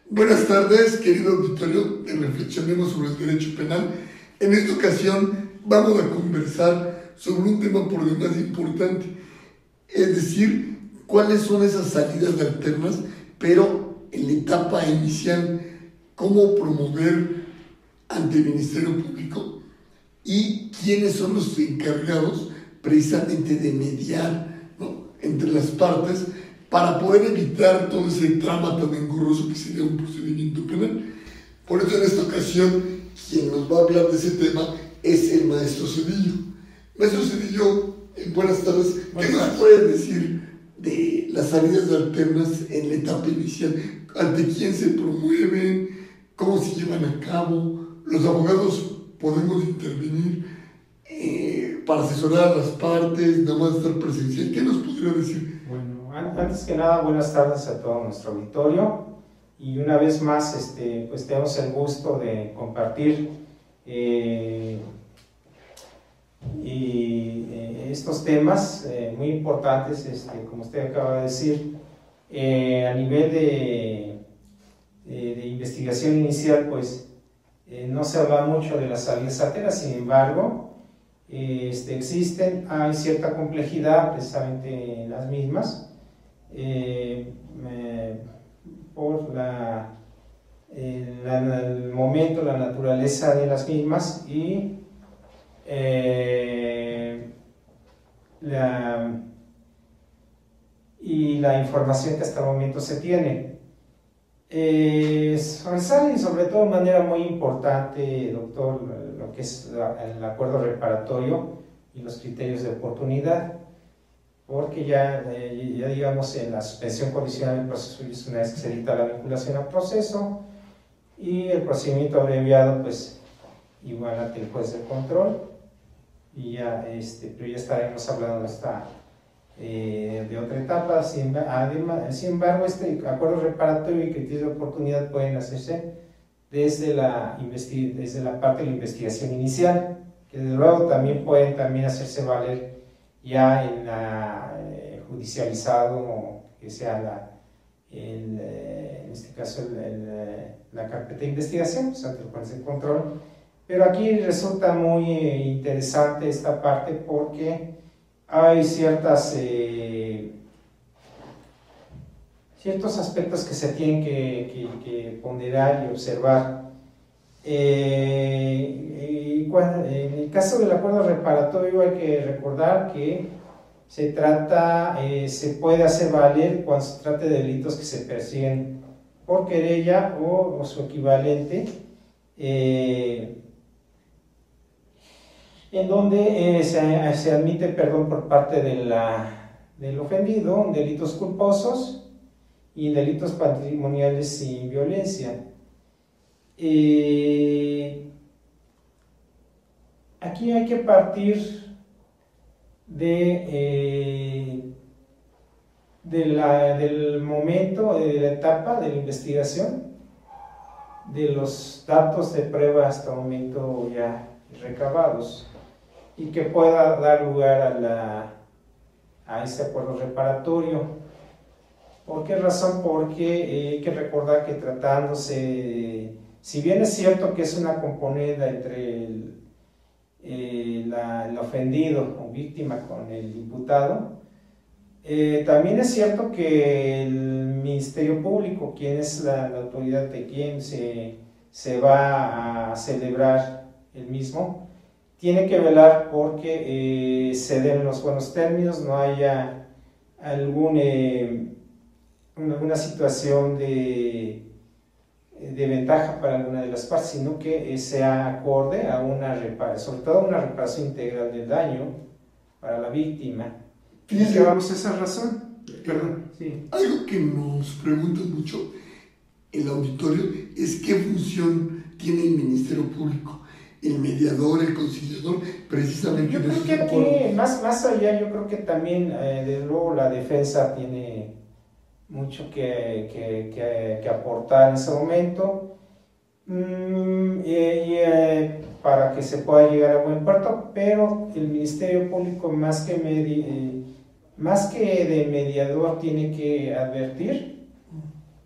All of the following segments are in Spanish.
Buenas tardes, querido auditorio de Reflexionemos sobre el Derecho Penal. En esta ocasión vamos a conversar sobre un tema por demás importante, es decir, cuáles son esas salidas alternas, pero en la etapa inicial, cómo promover ante el Ministerio Público y quiénes son los encargados precisamente de mediar, ¿no?, entre las partes, para poder evitar todo ese trama tan engorroso que sería un procedimiento penal. Por eso en esta ocasión quien nos va a hablar de ese tema es el maestro Zedillo. Maestro Zedillo, buenas tardes. ¿Qué nos puede decir de las salidas alternas en la etapa inicial? ¿Ante quién se promueven? ¿Cómo se llevan a cabo? ¿Los abogados podemos intervenir para asesorar a las partes, nada más estar presencial? ¿Qué nos podría decir? Bueno, antes que nada, buenas tardes a todo nuestro auditorio, y una vez más pues tenemos el gusto de compartir estos temas muy importantes, como usted acaba de decir, a nivel de investigación inicial. Pues no se habla mucho de las salidas alternas, sin embargo existen, hay cierta complejidad precisamente en las mismas, por el momento, la naturaleza de las mismas y la información que hasta el momento se tiene. Sobresale sobre todo de manera muy importante, doctor, lo que es el acuerdo reparatorio y los criterios de oportunidad, porque ya digamos, en la suspensión condicional del proceso, es una vez que se dicta la vinculación al proceso, y el procedimiento abreviado, pues igual ante el juez de control, y ya, pero ya estaremos hablando de otra etapa. Sin embargo, este acuerdo reparatorio y criterios de oportunidad pueden hacerse desde la parte de la investigación inicial, que desde luego también pueden hacerse valer ya en la judicializado, que sea en este caso la carpeta de investigación, pues ante el juez de control. Pero aquí resulta muy interesante esta parte, porque hay ciertos aspectos que se tienen que ponderar y observar. En el caso del acuerdo reparatorio hay que recordar que se puede hacer valer cuando se trate de delitos que se persiguen por querella o su equivalente, en donde se admite perdón por parte del ofendido en delitos culposos y en delitos patrimoniales sin violencia. Aquí hay que partir del momento, de la etapa de la investigación, de los datos de prueba hasta el momento ya recabados, y que pueda dar lugar a este acuerdo reparatorio. ¿Por qué razón? Porque hay que recordar que tratándose, si bien es cierto que es una componenda entre el ofendido o víctima con el imputado, también es cierto que el Ministerio Público, quien es la autoridad de quien se va a celebrar el mismo, tiene que velar porque se den los buenos términos, no haya alguna situación de ventaja para alguna de las partes, sino que sea acorde a sobre todo una reparación integral del daño para la víctima. Fíjese, vamos a esa razón. Perdón, sí. Algo que nos preguntan mucho el auditorio es qué función tiene el Ministerio Público, el mediador, el conciliador, precisamente. Yo creo que aquí, más allá, yo creo que también, desde luego, la defensa tiene mucho que aportar en ese momento, para que se pueda llegar a buen puerto, pero el Ministerio Público, más que de mediador, tiene que advertir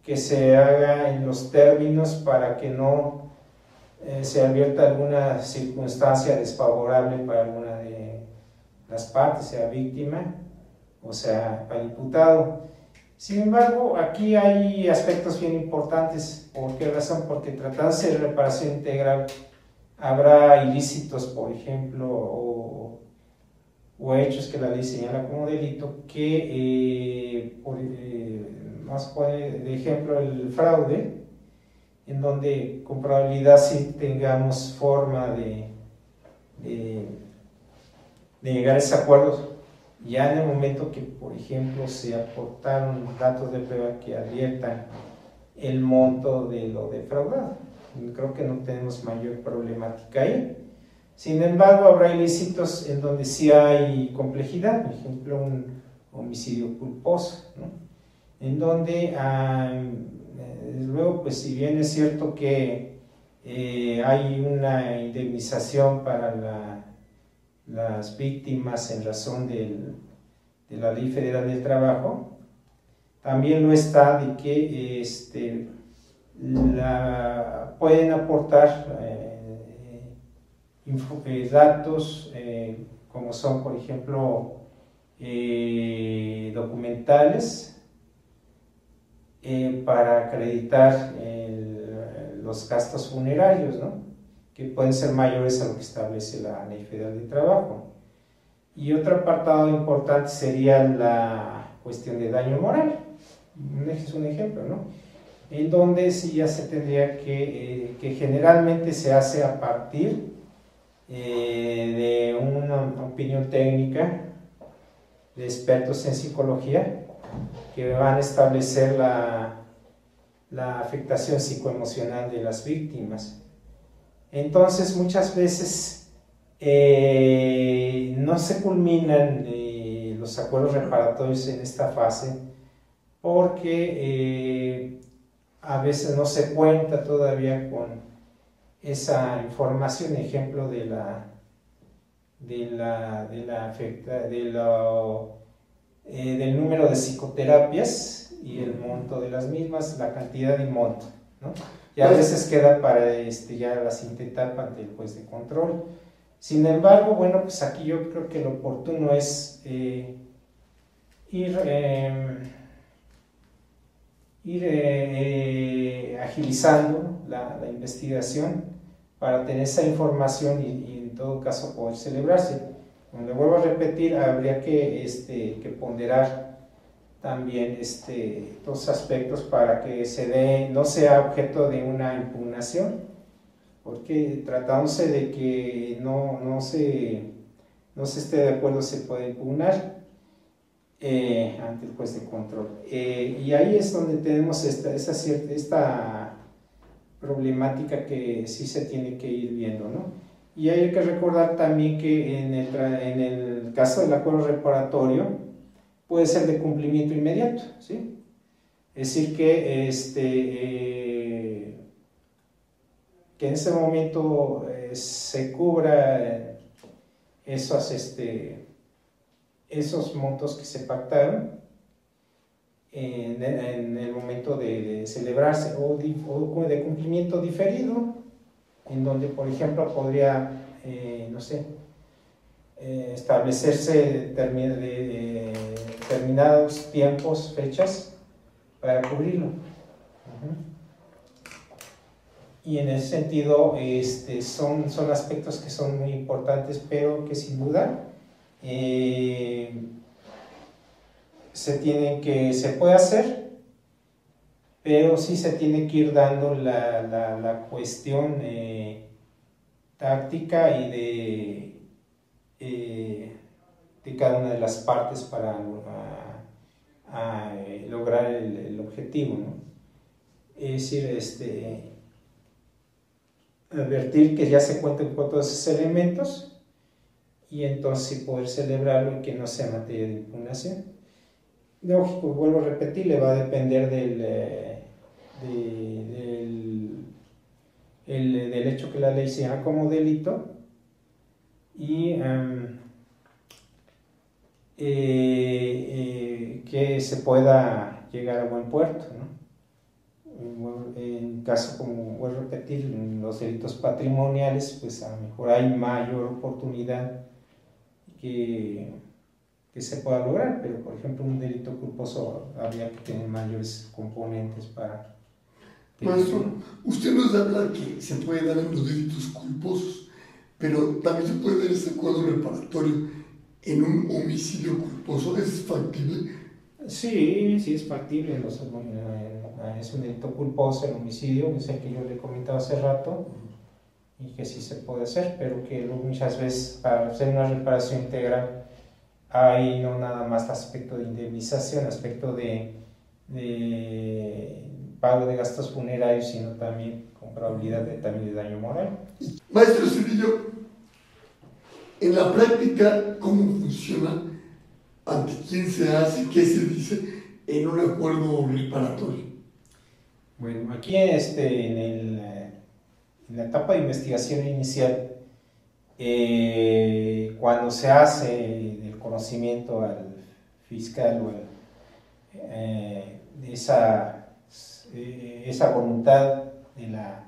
que se haga en los términos para que no se advierta alguna circunstancia desfavorable para alguna de las partes, sea víctima o sea para imputado. Sin embargo, aquí hay aspectos bien importantes. ¿Por qué razón? Porque tratándose de reparación integral, habrá ilícitos, por ejemplo, o hechos que la ley señala como delito, que, vamos a poner de ejemplo el fraude, en donde con probabilidad sí tengamos forma de llegar a ese acuerdo, ya en el momento que, por ejemplo, se aportaron datos de prueba que adviertan el monto de lo defraudado. Creo que no tenemos mayor problemática ahí. Sin embargo, habrá ilícitos en donde sí hay complejidad, por ejemplo, un homicidio culposo, ¿no? En donde, desde luego, pues si bien es cierto que hay una indemnización para las víctimas en razón de la Ley Federal del Trabajo, también lo está de que pueden aportar datos como son, por ejemplo, documentales para acreditar los gastos funerarios, ¿no? Que pueden ser mayores a lo que establece la Ley Federal de Trabajo. Y otro apartado importante sería la cuestión de daño moral. Es un ejemplo, ¿no? En donde sí ya se tendría que generalmente se hace a partir de una opinión técnica de expertos en psicología que van a establecer la afectación psicoemocional de las víctimas. Entonces, muchas veces no se culminan los acuerdos reparatorios en esta fase porque a veces no se cuenta todavía con esa información, ejemplo del número de psicoterapias y el monto de las mismas, la cantidad y monto, ¿no? Y a veces queda para ya la siguiente etapa ante el juez de control. Sin embargo, bueno, pues aquí yo creo que lo oportuno es ir agilizando la investigación para tener esa información y en todo caso poder celebrarse. Como le vuelvo a repetir, habría que ponderar también dos aspectos para que no sea objeto de una impugnación, porque tratándose de que no se esté de acuerdo, se puede impugnar ante el juez de control. Y ahí es donde tenemos esta problemática que sí se tiene que ir viendo, ¿no? Y hay que recordar también que en el caso del acuerdo reparatorio puede ser de cumplimiento inmediato, ¿sí? Es decir, que en ese momento se cubra esos montos que se pactaron en el momento de celebrarse, o de cumplimiento diferido, en donde, por ejemplo, podría, establecerse determinados tiempos, fechas, para cubrirlo. Y en ese sentido son aspectos que son muy importantes, pero que sin duda se puede hacer, pero sí se tiene que ir dando la cuestión táctica y de cada una de las partes para lograr el objetivo, ¿no? Es decir, advertir que ya se cuenten con todos esos elementos y entonces poder celebrarlo y que no sea materia de impugnación. Lógico, vuelvo a repetir, le va a depender del hecho que la ley señala como delito y que se pueda llegar a buen puerto, ¿no? En caso, como voy a repetir, en los delitos patrimoniales, pues a lo mejor hay mayor oportunidad que se pueda lograr, pero por ejemplo un delito culposo habría que tener mayores componentes para... Maestro, usted nos habla que se puede dar en los delitos culposos, pero también se puede dar ese acuerdo reparatorio en un homicidio culposo. ¿Es factible? Sí, sí es factible. Es un delito culposo, el homicidio, es el que yo le he comentado hace rato, y que sí se puede hacer, pero que muchas veces para hacer una reparación integral hay no nada más aspecto de indemnización, aspecto de pago de gastos funerarios, sino también con probabilidad también de daño moral. Maestro Cedillo, en la práctica, ¿cómo funciona? ¿Ante quién se hace? ¿Qué se dice en un acuerdo reparatorio? Bueno, aquí en la etapa de investigación inicial, cuando se hace el conocimiento al fiscal o de esa voluntad de la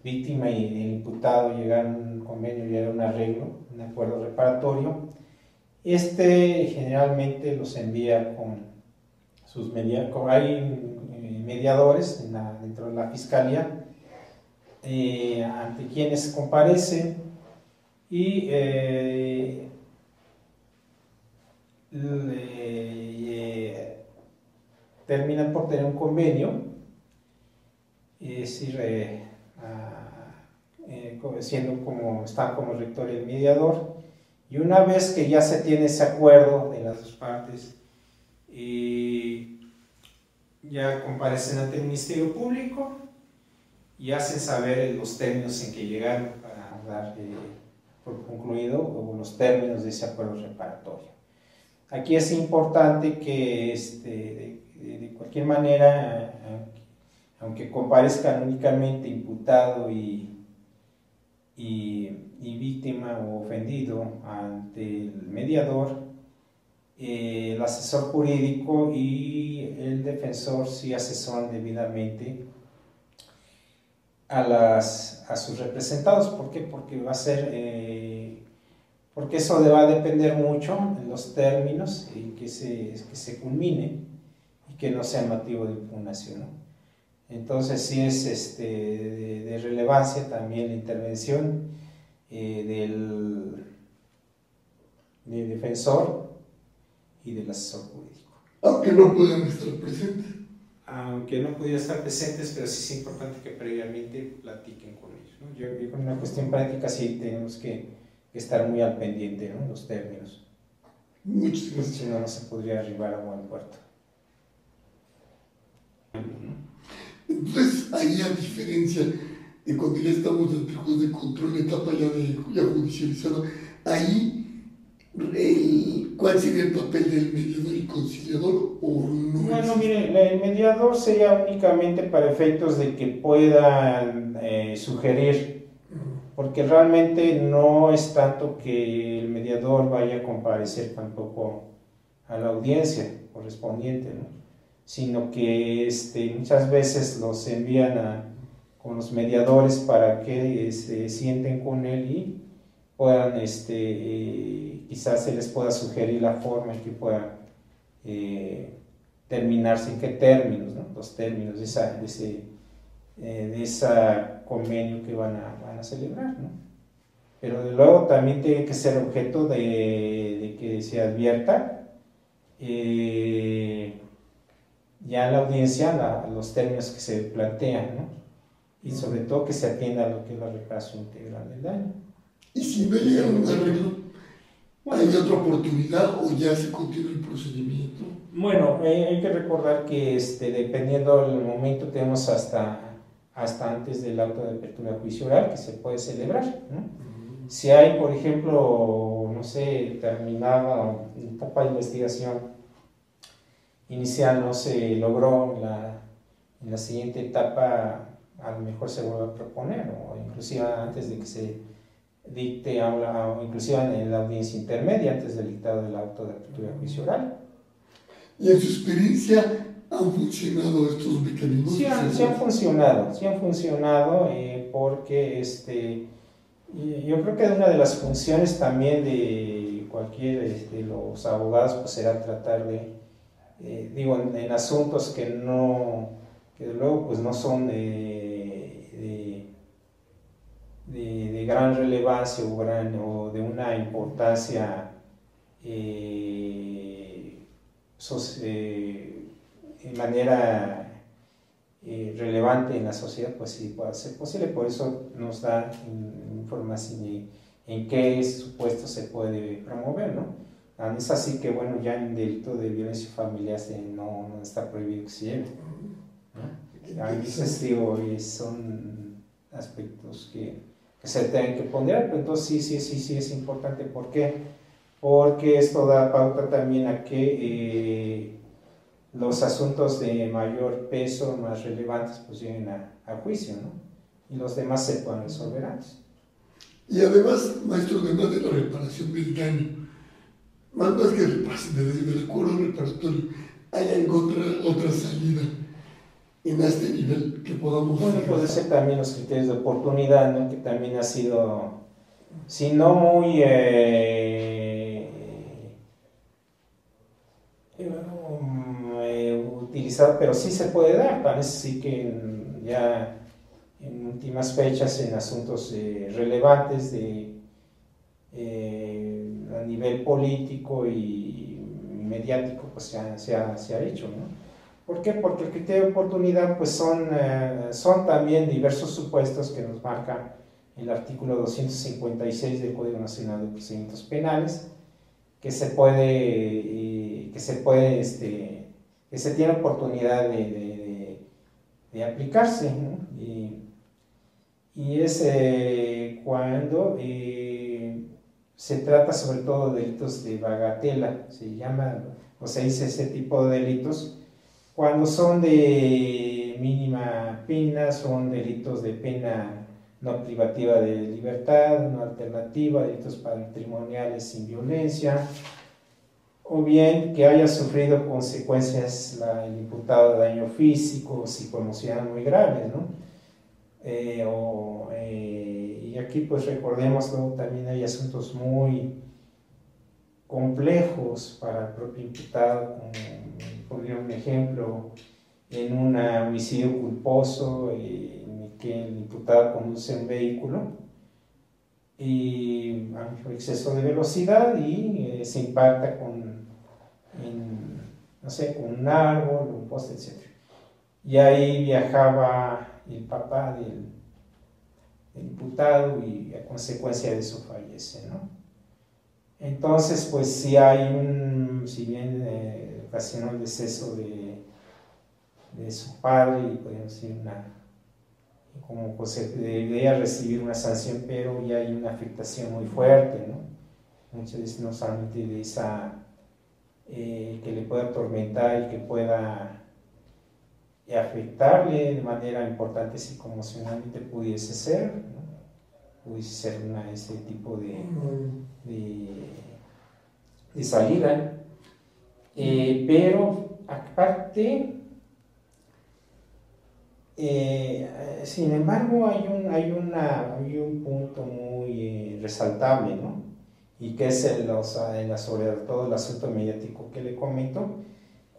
víctima y del imputado llegar a un convenio, llegar a un arreglo, un acuerdo reparatorio, generalmente los envía con sus mediadores. Hay mediadores dentro de la fiscalía ante quienes comparecen y terminan por tener un convenio, es decir, están como rector y el mediador, y una vez que ya se tiene ese acuerdo de las dos partes, ya comparecen ante el Ministerio Público y hacen saber los términos en que llegaron para dar por concluido o los términos de ese acuerdo reparatorio. Aquí es importante que de cualquier manera, aunque comparezcan únicamente imputado y víctima o ofendido ante el mediador, el asesor jurídico y el defensor sí asesoran debidamente a sus representados. ¿Por qué? Porque porque eso va a depender mucho de los términos en que se culmine y que no sea motivo de impugnación, ¿no? Entonces sí es de relevancia también la intervención del defensor y del asesor jurídico. Aunque no puedan estar presentes. Aunque no pudieran estar presentes, pero sí es importante que previamente platiquen con ellos, ¿no? Yo con una cuestión práctica sí tenemos que estar muy al pendiente, ¿no? Los términos. Muchas gracias. Si no, no se podría arribar a buen puerto. Entonces, ahí a diferencia de cuando ya estamos ante el juez de control, la etapa ya judicializada, ahí, ¿cuál sería el papel del mediador y conciliador? ¿O no? Bueno, mire, el mediador sería únicamente para efectos de que puedan sugerir, porque realmente no es tanto que el mediador vaya a comparecer tampoco a la audiencia correspondiente, ¿no? Sino que muchas veces los envían con los mediadores para que se sienten con él y puedan, quizás se les pueda sugerir la forma en que pueda terminarse, en qué términos, ¿no? Los términos de esa convenio que van a celebrar, ¿no? Pero de luego también tiene que ser objeto de que se advierta ya en la audiencia los términos que se plantean, ¿no? Y sobre todo que se atienda a lo que es la reparación integral del daño. Y si no llegan a un arreglo, ¿hay otra oportunidad o ya se continúa el procedimiento? Bueno, hay que recordar que dependiendo del momento tenemos hasta antes del auto de apertura de juicio oral que se puede celebrar, ¿no? Si hay, por ejemplo, no sé, terminada la etapa de investigación inicial, no se logró en la siguiente etapa, a lo mejor se vuelve a proponer, o inclusive antes de que se dicte, o inclusive en la audiencia intermedia, antes del dictado del auto de apertura de juicio oral. Y en su experiencia, ¿Han funcionado estos mecanismos? Sí han funcionado porque yo creo que una de las funciones también de cualquier de los abogados pues será tratar de, digo, en asuntos que luego pues no son de gran relevancia o de una importancia de manera relevante en la sociedad, pues sí puede ser posible. Por eso nos da información de en qué supuesto se puede promover, ¿no? Es así que, bueno, ya en delito de violencia familiar no está prohibido que se lleve, ¿no? A veces, digo, son aspectos que se tienen que ponderar, pero entonces sí es importante. ¿Por qué? Porque esto da pauta también a que los asuntos de mayor peso, más relevantes, pues lleguen a juicio, ¿no? Y los demás se puedan resolver antes. Y además, maestro, además de la reparación del daño, más que del acuerdo reparatorio, ¿hay otra salida en este nivel que podamos... Bueno, puede ser también los criterios de oportunidad, ¿no? Que también ha sido, si no muy utilizado, pero sí se puede dar. Parece sí que ya en últimas fechas en asuntos relevantes a nivel político y mediático pues se ha hecho, ¿no? ¿Por qué? Porque el criterio de oportunidad pues son también diversos supuestos que nos marca el artículo 256 del Código Nacional de Procedimientos Penales, que se tiene oportunidad de aplicarse, ¿no? Y es cuando se trata sobre todo de delitos de bagatela, se llama, o se dice ese tipo de delitos, cuando son de mínima pena, son delitos de pena no privativa de libertad, no alternativa, delitos patrimoniales sin violencia, o bien que haya sufrido consecuencias el imputado de daño físico o psicoemocional muy graves, ¿no? Y aquí pues recordémoslo, también hay asuntos muy complejos para el propio imputado, como poner un ejemplo, en un homicidio culposo en el que el imputado conduce un vehículo y a exceso de velocidad y se impacta con un árbol, un poste, etc. Y ahí viajaba el papá del imputado y a consecuencia de eso fallece, ¿no? Entonces, pues si bien ocasionó el deceso de su padre y podríamos decir como pues debería recibir una sanción, pero ya hay una afectación muy fuerte, ¿no? Muchas veces no solamente de esa que le pueda atormentar y que pueda afectarle de manera importante psicoemocionalmente pudiese ser, ¿no? Pudiese ser ese tipo de salida, pero aparte, sin embargo, hay un punto muy resaltable, ¿no? Y que es sobre todo el asunto mediático que le comento,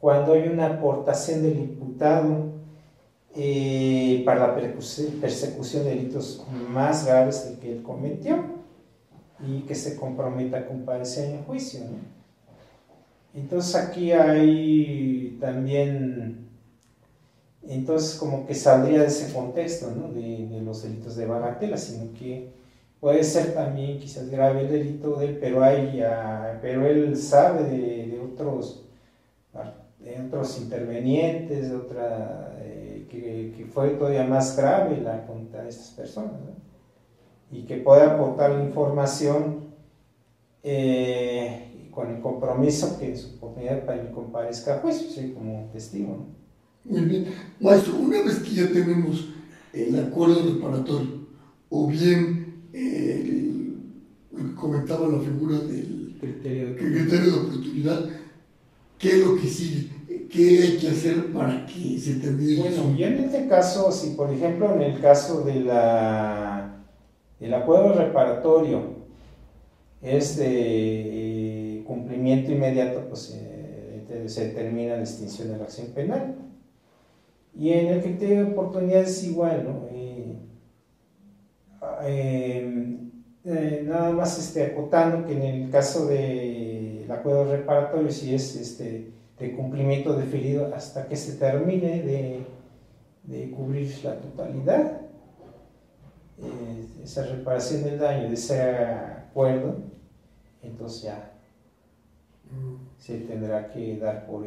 cuando hay una aportación del imputado para la persecución de delitos más graves del que él cometió y que se comprometa a comparecer en juicio, ¿no? Entonces aquí hay también, entonces como que saldría de ese contexto, ¿no? de los delitos de bagatela, sino que puede ser también quizás grave el delito de él, pero él sabe de otros intervenientes, que fue todavía más grave la contra de estas personas, ¿no? Y que puede aportar la información con el compromiso que en su oportunidad para que comparezca a juicio, ¿sí? Como testigo, ¿no? Muy bien. Maestro, una vez que ya tenemos el acuerdo reparatorio, o bien lo que comentaba la figura del criterio de oportunidad, ¿qué es lo que sigue? ¿qué hay que hacer para que se termine? Bueno, y en este caso, si por ejemplo en el caso del acuerdo reparatorio es de cumplimiento inmediato, pues se determina la extinción de la acción penal. Y en el criterio de oportunidad es igual, ¿no? Nada más acotando que en el caso del acuerdo reparatorio, si es de cumplimiento deferido hasta que se termine de cubrir la totalidad, esa reparación del daño de ese acuerdo, entonces ya se tendrá que dar por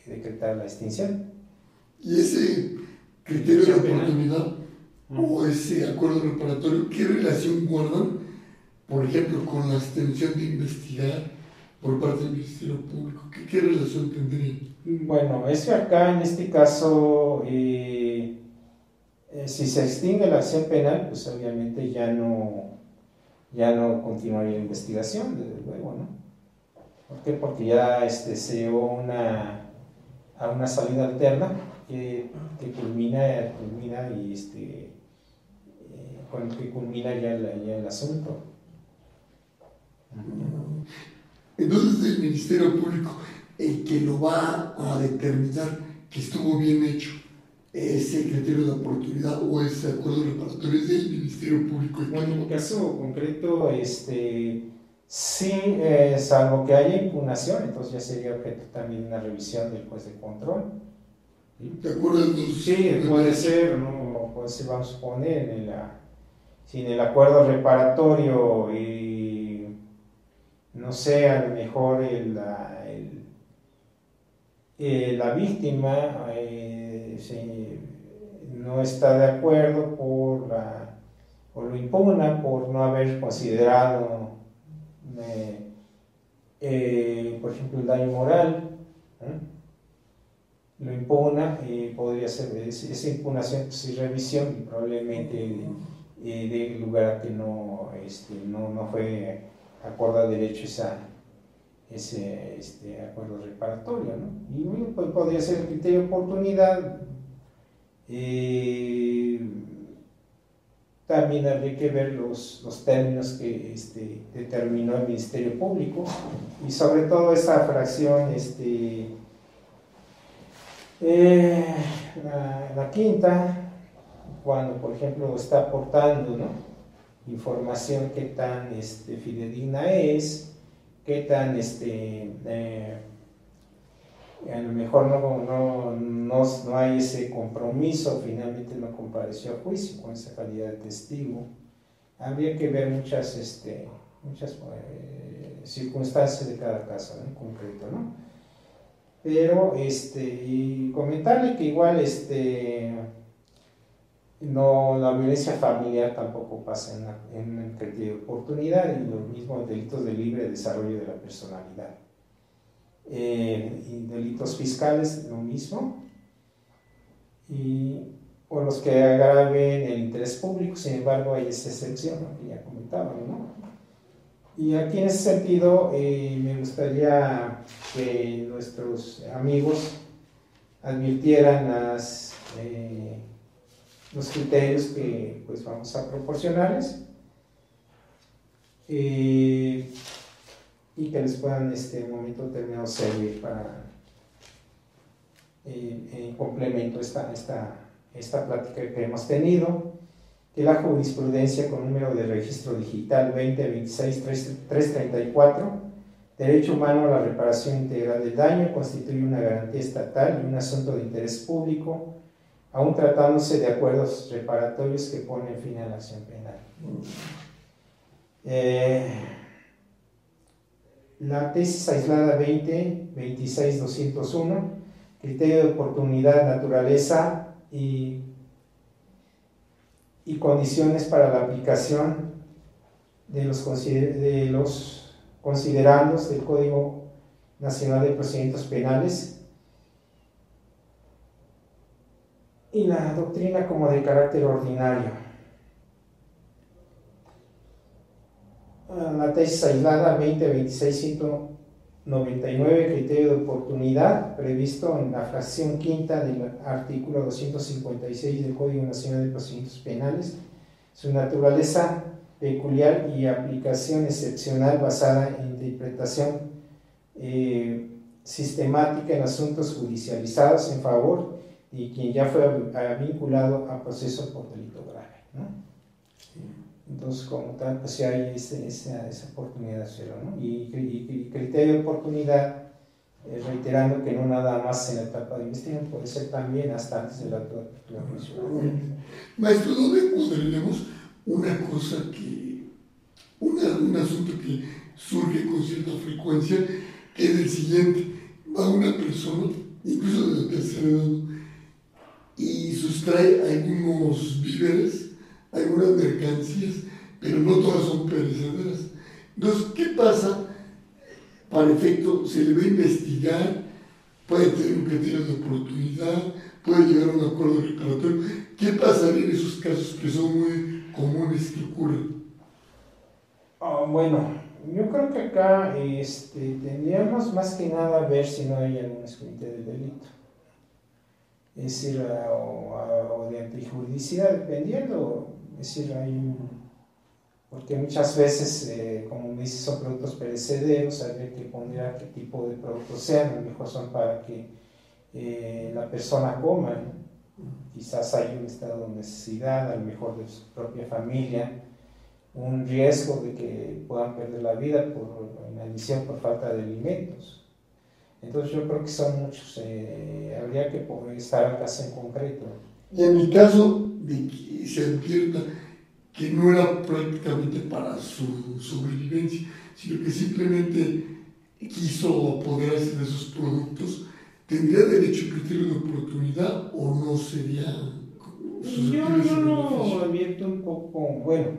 decretar la extinción. Y ese criterio de oportunidad o ese acuerdo reparatorio, ¿qué relación guardan, por ejemplo, con la extensión de investigar por parte del Ministerio Público? ¿Qué relación tendría? Bueno, es que acá en este caso, si se extingue la acción penal, pues obviamente ya no continuaría la investigación, desde luego, ¿no? ¿Por qué? Porque ya se llegó a una salida alterna que culmina y con que culmina ya el asunto. Entonces el Ministerio Público, el que lo va a determinar que estuvo bien hecho ese criterio de oportunidad o ese acuerdo reparatorio, es del Ministerio Público. Bueno, en el caso concreto, sí, salvo que haya impugnación, entonces ya sería objeto también de una revisión del juez de control. ¿De acuerdo? Sí, puede ser, ¿no? Puede ser, vamos a poner, si en el acuerdo reparatorio no sé, a lo mejor la víctima no está de acuerdo o lo impugna por no haber considerado, por ejemplo, el daño moral, lo impugna y podría ser esa impugnación, pues, y revisión, y probablemente dé lugar a que no fue acorde a derecho ese acuerdo reparatorio, ¿no? Y bueno, pues podría ser el criterio de oportunidad. También habría que ver los términos que determinó el Ministerio Público y sobre todo esa fracción, la quinta, cuando por ejemplo está aportando, ¿no?, información, qué tan fidedigna es, qué tan a lo mejor no hay ese compromiso, finalmente no compareció a juicio con esa calidad de testigo. Habría que ver muchas circunstancias de cada caso, ¿no?, en concreto, ¿no? Pero y comentarle que igual la violencia familiar tampoco pasa en el criterio de oportunidad, y los mismos delitos de libre desarrollo de la personalidad. Y delitos fiscales, lo mismo, o los que agraven el interés público. Sin embargo, hay esa excepción, ¿no?, que ya comentaba, ¿no? Y aquí en ese sentido me gustaría que nuestros amigos advirtieran los criterios que pues vamos a proporcionarles, y que les puedan en un momento determinado servir para en complemento esta plática que hemos tenido, que la jurisprudencia con número de registro digital 20-26-334, derecho humano a la reparación integral del daño, constituye una garantía estatal y un asunto de interés público, aún tratándose de acuerdos reparatorios que ponen fin a la acción penal. La tesis aislada 20-26-201, criterio de oportunidad, naturaleza y condiciones para la aplicación de los considerandos del Código Nacional de Procedimientos Penales, y la doctrina como de carácter ordinario. La tesis aislada 20-26-101, 99 criterio de oportunidad previsto en la fracción quinta del artículo 256 del Código Nacional de Procedimientos Penales, su naturaleza peculiar y aplicación excepcional basada en interpretación sistemática en asuntos judicializados en favor de quien ya fue vinculado a proceso por delito grave, ¿no? Entonces, como tal, pues sí hay esa oportunidad de hacerlo, ¿no? Y criterio de oportunidad, reiterando que no nada más en la etapa de investigación, puede ser también hasta antes de la apertura juicial. Maestro, ¿dónde encontraremos una cosa un asunto que surge con cierta frecuencia, que es el siguiente? Va una persona, incluso de la tercera edad, y sustrae algunos víveres, algunas mercancías, pero no todas son perecederas. Entonces, ¿qué pasa? Para efecto, se le va a investigar, puede tener un criterio de oportunidad, puede llegar a un acuerdo reparatorio. ¿Qué pasaría en esos casos que son muy comunes que ocurren? Bueno, yo creo que acá tendríamos más que nada ver si no hay algún escondite del delito. Es decir, o de antijuridicidad, dependiendo. Es decir, porque muchas veces, como me dices, son productos perecederos, habría que poner qué tipo de productos sean, a lo mejor son para que la persona coma, ¿no? Quizás hay un estado de necesidad, a lo mejor de su propia familia, un riesgo de que puedan perder la vida por inanición por falta de alimentos. Entonces yo creo que son muchos, habría que estar al caso en concreto. Y en el caso de que se advierta que no era prácticamente para su sobrevivencia, sino que simplemente quiso apoderarse de esos productos, ¿tendría derecho a criterio de oportunidad o no sería susceptible? Yo lo advierto un poco, bueno,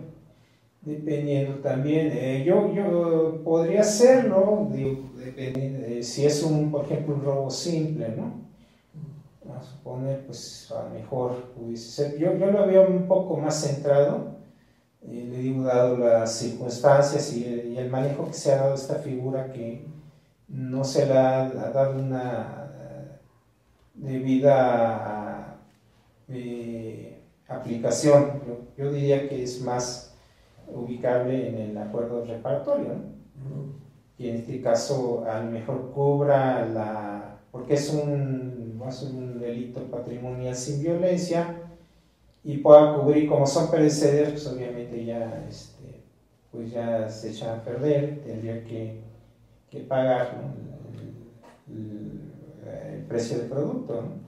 dependiendo también. Yo podría hacerlo, dependiendo, si es por ejemplo, un robo simple, ¿no? Vamos a suponer, pues a lo mejor pudiese ser. Yo lo veo un poco más centrado, le digo, dado las circunstancias y el manejo que se ha dado a esta figura, que no se le ha dado una debida aplicación. Yo diría que es más ubicable en el acuerdo reparatorio, ¿no? Y en este caso a lo mejor cubra porque es un delito patrimonial sin violencia, y pueda cubrir, como son perecederos, pues obviamente ya, pues ya se echan a perder, tendría que pagar, ¿no? el precio del producto, ¿no?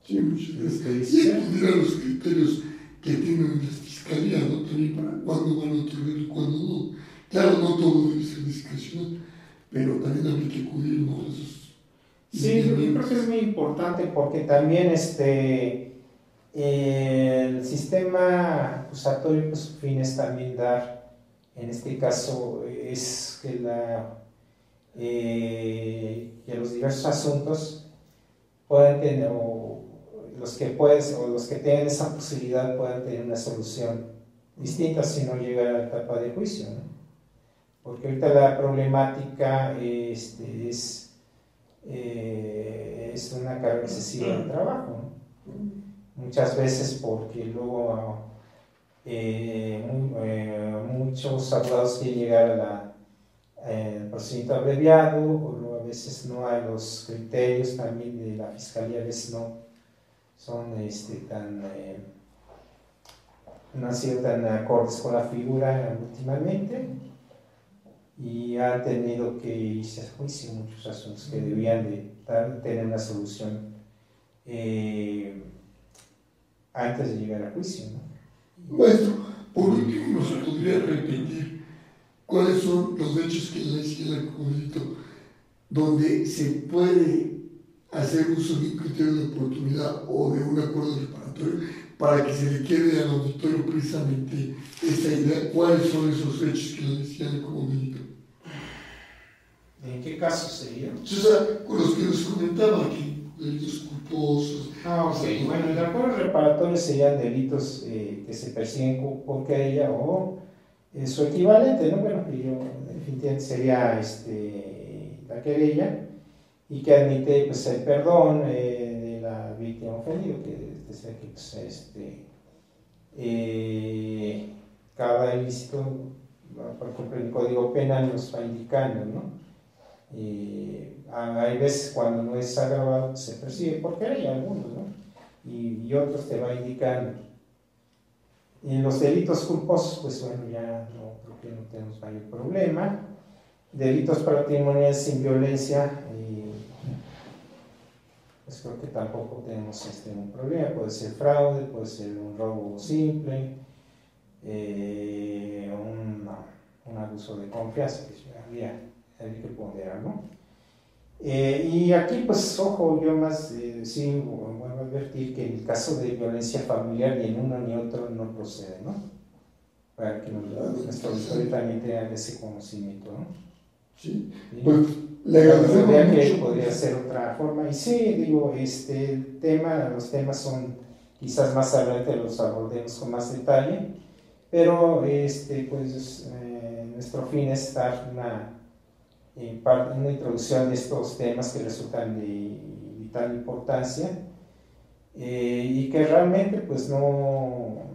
Sí, muchas veces. Y acudir a los criterios que tienen las fiscalías, ¿no? También para cuándo van a otorgar y cuándo no. Claro, no todo debe ser discrecional, pero también habría que acudir, ¿no? Sí, yo creo que es muy importante, porque también el sistema acusatorio, pues su fin es también dar, en este caso, es que los diversos asuntos puedan tener, o los que tengan esa posibilidad puedan tener una solución distinta si no llega a la etapa de juicio, ¿no? Porque ahorita la problemática es una carga excesiva de trabajo, ¿no? Muchas veces porque luego muchos abogados quieren llegar al procedimiento abreviado, o luego a veces no hay los criterios también de la fiscalía, a veces no son no han sido tan acordes con la figura últimamente, y han tenido que irse a juicio muchos asuntos que debían de tener una solución antes de llegar a juicio, ¿no? Maestro, por último, ¿nos podría repetir cuáles son los hechos que le decía el delito donde se puede hacer uso de un criterio de oportunidad o de un acuerdo reparatorio para que se le quede al auditorio precisamente esta idea? ¿Cuáles son esos hechos que le decían como delito? ¿En qué caso sería? O sea, con los que nos comentaba aquí, delitos culposos. Ok. Bueno, el acuerdo reparatorio serían delitos que se persiguen por querella o su equivalente, ¿no? Bueno, que yo definitivamente sería la querella y que admite pues, el perdón de la víctima ofendida, que desde que pues, cada ilícito, por ejemplo, el Código Penal nos va indicando, ¿no? Hay veces cuando no es agravado se persigue por querella, algunos, ¿no? Y otros te va indicando. Y los delitos culposos, pues bueno, ya no, creo que no tenemos mayor problema. Delitos patrimoniales sin violencia, pues creo que tampoco tenemos un problema. Puede ser fraude, puede ser un robo simple, un abuso de confianza, que habría que ponderar, ¿no? Y aquí, pues, ojo, yo más sí vuelvo a advertir que en el caso de violencia familiar ni en uno ni otro no procede, ¿no? Para que nuestro auditorio también tenga ese conocimiento, ¿no? Sí, pues le agradecemos mucho. Que podría ser otra forma. Y sí, digo, los temas son quizás más adelante los abordemos con más detalle, pero pues nuestro fin es dar una introducción de estos temas que resultan de vital importancia y que realmente pues no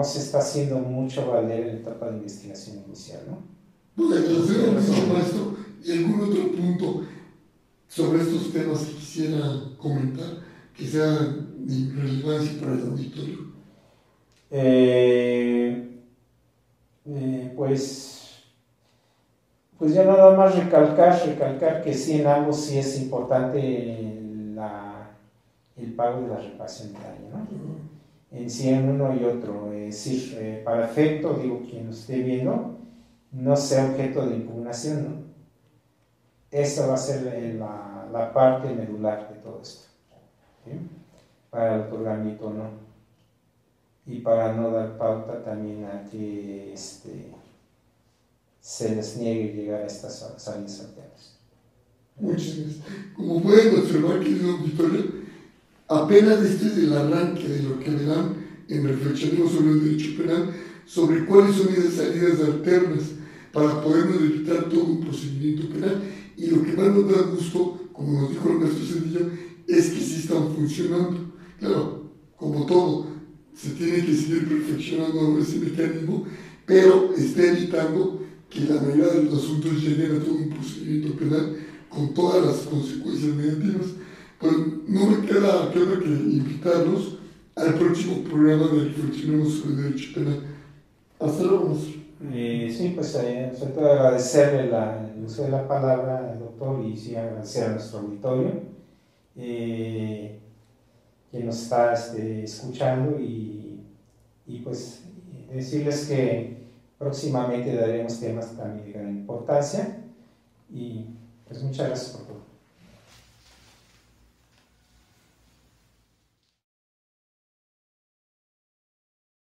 se está haciendo mucho valer en la etapa de investigación inicial, ¿no? Pues le agradecemos mucho, maestro. ¿Y algún otro punto sobre estos temas que quisiera comentar que sea de relevancia para el auditorio? Pues ya nada más recalcar que sí en ambos sí es importante el pago de la reparación de daño, ¿no? En sí en uno y otro, es decir, para efecto, digo, quien lo esté viendo, no sea objeto de impugnación, ¿no? Esa va a ser la parte medular de todo esto, ¿sí? Para el otorgamiento, ¿no? Y para no dar pauta también a que se les niegue llegar a estas salidas alternas. Muchas gracias. Como pueden observar, querido auditorio, apenas este es el arranque de lo que verán en Reflexionemos sobre el Derecho Penal, sobre cuáles son esas salidas alternas para podernos evitar todo un procedimiento penal. Y lo que más nos da gusto, como nos dijo el maestro Cedillo, es que sí están funcionando. Claro, como todo, se tiene que seguir perfeccionando ese mecanismo, pero está evitando que la mayoría de los asuntos lleguen a todo un procedimiento penal con todas las consecuencias negativas. Pues no me queda que invitarlos al próximo programa de Reflexionemos sobre el Derecho Penal. Hasta luego, maestro. Sí, pues sobre todo agradecerle el uso de la palabra, doctor, y sí agradecer a nuestro auditorio que nos está escuchando y pues decirles que próximamente daremos temas también de gran importancia y pues muchas gracias por todo.